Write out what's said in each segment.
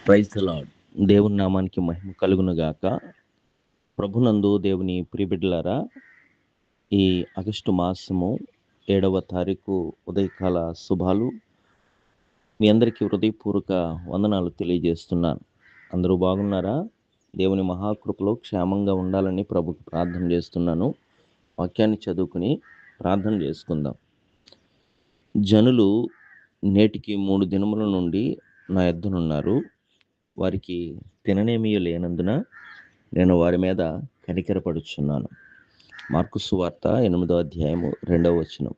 Praise the lord. దేవుని నామానికి మహిమ కలుగును గాక. ప్రభునందు దేవుని ప్రియబిడ్డలారా, ఈ ఆగస్టు మాసము 7వ తారీఖు ఉదయకాల శుభాలు. మీ అందరికీ హృదయపూర్వక వందనాలు తెలియజేస్తున్నాను. అందరూ బాగున్నారా? దేవుని మహాకృపలో క్షేమంగా ఉండాలని ప్రభుకు ప్రార్థన చేస్తున్నాను. వాక్యాన్ని చదువుకుని ప్రార్థన చేసుకుందాం. జనులు నేటికి 3 దినముల నుండి నా యొద్దనున్నారు. వారికి తిననేమీ లేనందున నేను వారి మీద కనికరపడుచున్నాను. మార్కు సువార్త 8వ అధ్యాయము 2వ వచనం.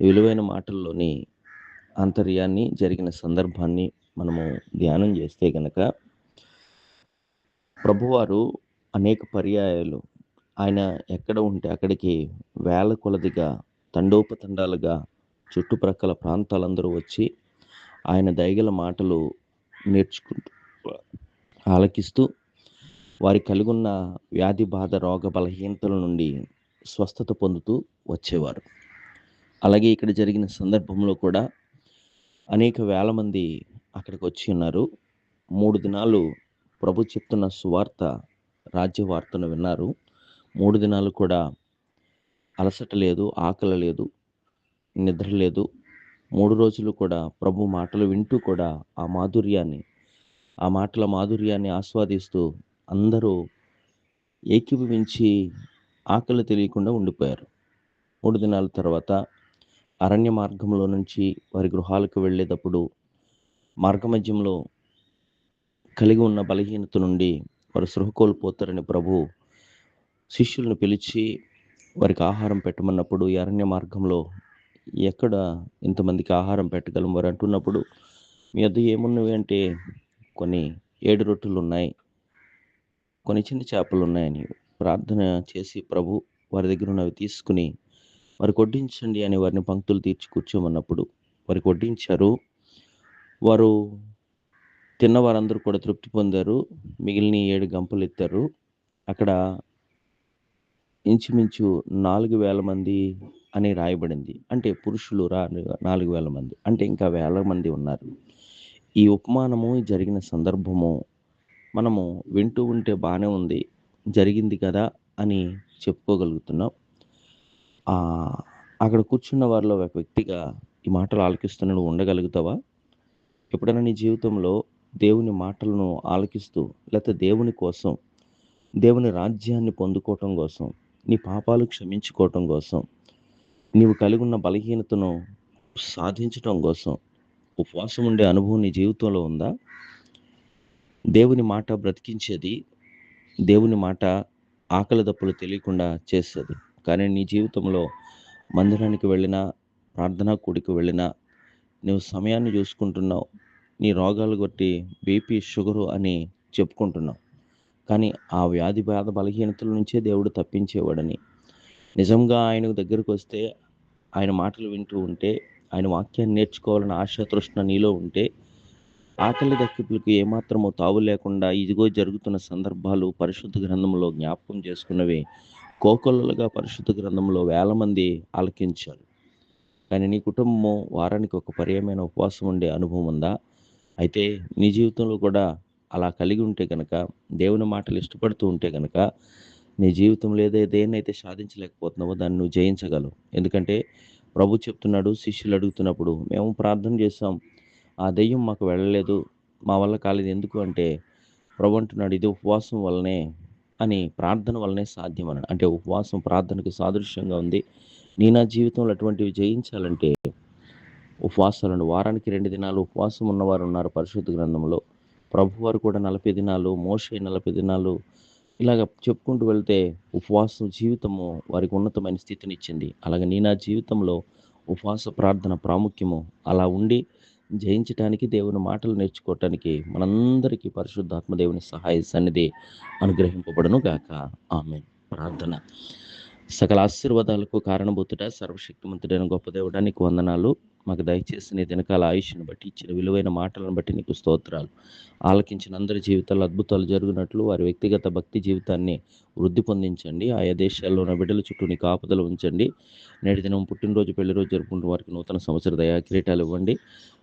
విలువైన మాటల్లోని ఆంతర్యాన్ని, జరిగిన సందర్భాన్ని మనము ధ్యానం చేస్తే గనక, ప్రభువారు అనేక పర్యాయాలు ఆయన ఎక్కడ ఉంటే అక్కడికి వేల కొలదిగా, తండోపతండాలుగా చుట్టుప్రక్కల ప్రాంతాలందరూ వచ్చి ఆయన దయగల మాటలు నేర్చుకుంటూ, ఆలకిస్తూ, వారి కలిగున్న వ్యాధి బాధ రోగ బలహీనతల నుండి స్వస్థత పొందుతూ వచ్చేవారు. అలాగే ఇక్కడ జరిగిన సందర్భంలో కూడా అనేక వేల మంది అక్కడికి వచ్చి ఉన్నారు. 3 దినాలు ప్రభు చెప్తున్న సువార్త, రాజ్య వార్తను విన్నారు. 3 దినాలు కూడా అలసట లేదు, ఆకలి లేదు, నిద్ర లేదు. 3 రోజులు కూడా ప్రభు మాటలు వింటూ కూడా ఆ మాటల మాధుర్యాన్ని ఆస్వాదిస్తూ అందరూ ఏకీభవించి ఆకలి తెలియకుండా ఉండిపోయారు. 3 దినాల తర్వాత అరణ్య మార్గంలో నుంచి వారి గృహాలకు వెళ్ళేటప్పుడు మార్గమధ్యంలో కలిగి ఉన్న బలహీనత నుండి వారు సృహ కోల్పోతారని ప్రభు శిష్యులను పిలిచి వారికి ఆహారం పెట్టమన్నప్పుడు, ఈ అరణ్య మార్గంలో ఎక్కడ ఇంతమందికి ఆహారం పెట్టగలం వారు అంటున్నప్పుడు, మీ వద్ద ఏమున్నవి అంటే కొన్ని 7 రొట్టెలు ఉన్నాయి, కొన్ని చిన్న చేపలు ఉన్నాయని ప్రార్థన చేసి ప్రభు వారి దగ్గర ఉన్నవి తీసుకుని వారికి వడ్డించండి అని వారిని పంక్తులు తీర్చి కూర్చోమన్నప్పుడు వారికి వడ్డించారు. వారు తిన్న వారందరూ కూడా తృప్తి పొందారు. మిగిలిన 7 గంపలు ఎత్తారు. అక్కడ ఇంచుమించు 4,000 మంది అని రాయబడింది. అంటే పురుషులు 4,000 మంది, అంటే ఇంకా వేల మంది ఉన్నారు. ఈ ఉపమానము జరిగిన సందర్భము మనము వింటూ ఉంటే బాగానే ఉంది, జరిగింది కదా అని చెప్పుకోగలుగుతున్నాం. అక్కడ కూర్చున్న వారిలో ఒక వ్యక్తిగా ఈ మాటలు ఆలకిస్తున్న నువ్వు ఉండగలుగుతావా? ఎప్పుడైనా నీ జీవితంలో దేవుని మాటలను ఆలకిస్తూ, లేకపోతే దేవుని కోసం, దేవుని రాజ్యాన్ని పొందుకోవటం కోసం, నీ పాపాలు క్షమించుకోవటం కోసం, నీవు కలిగి ఉన్న బలహీనతను సాధించటం కోసం ఉపవాసం ఉండే అనుభవం నీ జీవితంలో ఉందా? దేవుని మాట బ్రతికించేది, దేవుని మాట ఆకలి దప్పులు తెలియకుండా చేసేది. కానీ నీ జీవితంలో మందిరానికి వెళ్ళినా, ప్రార్థనా కూడికి వెళ్ళినా, నువ్వు సమయాన్ని చూసుకుంటున్నావు, నీ రోగాలు కొట్టి బీపీ, షుగరు అని చెప్పుకుంటున్నావు. కానీ ఆ వ్యాధి బాధ బలహీనతల నుంచే దేవుడు తప్పించేవాడని, నిజంగా ఆయన దగ్గరకు వస్తే, ఆయన మాటలు వింటూ ఉంటే, ఆయన వాక్యాన్ని నేర్చుకోవాలని ఆశ తృష్ణ నీలో ఉంటే, ఆకలి దక్కిపులకు ఏమాత్రమో తావు లేకుండా ఇదిగో జరుగుతున్న సందర్భాలు పరిశుద్ధ గ్రంథంలో జ్ఞాపకం చేసుకున్నవి కోకొల్లలుగా పరిశుద్ధ గ్రంథంలో వేల మంది ఆలకించారు. కానీ నీ కుటుంబము వారానికి ఒక పర్యాయమైన ఉపవాసం ఉండే అనుభవం ఉందా? అయితే నీ జీవితంలో కూడా అలా కలిగి ఉంటే కనుక, దేవుని మాటలు ఇష్టపడుతూ ఉంటే కనుక, నీ జీవితంలో దేన్నైతే సాధించలేకపోతున్నావో దాన్ని నువ్వు జయించగలవు. ఎందుకంటే ప్రభు చెప్తున్నాడు, శిష్యులు అడుగుతున్నప్పుడు, మేము ప్రార్థన చేసాం, ఆ దెయ్యం మాకు వెళ్ళలేదు, మా వల్ల కాలేదు. ఎందుకు అంటే ప్రభు అంటున్నాడు, ఇది ఉపవాసం వల్లనే అని, ప్రార్థన వల్లనే సాధ్యం అన్నాడు. అంటే ఉపవాసం ప్రార్థనకు సాదృశ్యంగా ఉంది. నా జీవితంలో అటువంటివి జయించాలంటే ఉపవాసాలను, వారానికి 2 దినాలు ఉపవాసం ఉన్నవారు ఉన్నారు పరిశుద్ధ గ్రంథంలో. ప్రభువారు కూడా 40 దినాలు, మోషే 40 దినాలు, ఇలాగ చెప్పుకుంటూ వెళ్తే ఉపవాసం జీవితము వారికి ఉన్నతమైన స్థితినిచ్చింది. అలాగే నా జీవితంలో ఉపవాస ప్రార్థన ప్రాముఖ్యము. అలా ఉండి జయించటానికి, దేవుని మాటలు నేర్చుకోవటానికి మనందరికీ పరిశుద్ధాత్మ దేవుని సహాయ సన్నిధి అనుగ్రహింపబడును గాక. ఆమేన్. ప్రార్థన. సకల ఆశీర్వాదాలకు కారణభూతుడ, సర్వశక్తిమంతుడైన గొప్ప దేవుడా, నీకు వందనాలు. మాకు దయచేసి నీ దినకాల ఆయుష్ను బట్టి ఇచ్చిన విలువైన మాటలను బట్టి నీకు స్తోత్రాలు. ఆలకించిన అందరి జీవితాల్లో అద్భుతాలు జరుగునట్లు వారి వ్యక్తిగత భక్తి జీవితాన్ని వృద్ధి పొందించండి. ఆయా దేశాల్లో ఉన్న బిడ్డల చుట్టూ నీ కాపుదల ఉంచండి. నేటి దినం పుట్టినరోజు, పెళ్లి రోజు జరుపుకుంటున్న వారికి నూతన సంవత్సర దయా కిరీటాలు ఇవ్వండి.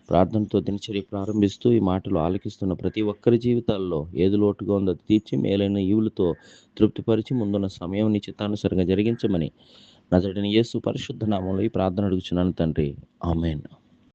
ప్రార్థనతో దినచర్య ప్రారంభిస్తూ ఈ మాటలు ఆలకిస్తున్న ప్రతి ఒక్కరి జీవితాల్లో ఏది లోటుగా ఉందో అది తీర్చి మేలైన ఈవులతో తృప్తిపరిచి ముందున్న సమయం నీ చిత్తానుసారంగా జరిగించమని నజరేయుడైన యేసు పరిశుద్ధ నామములో ఈ ప్రార్థన అడుగుచున్నాను తండ్రి. ఆమేన్.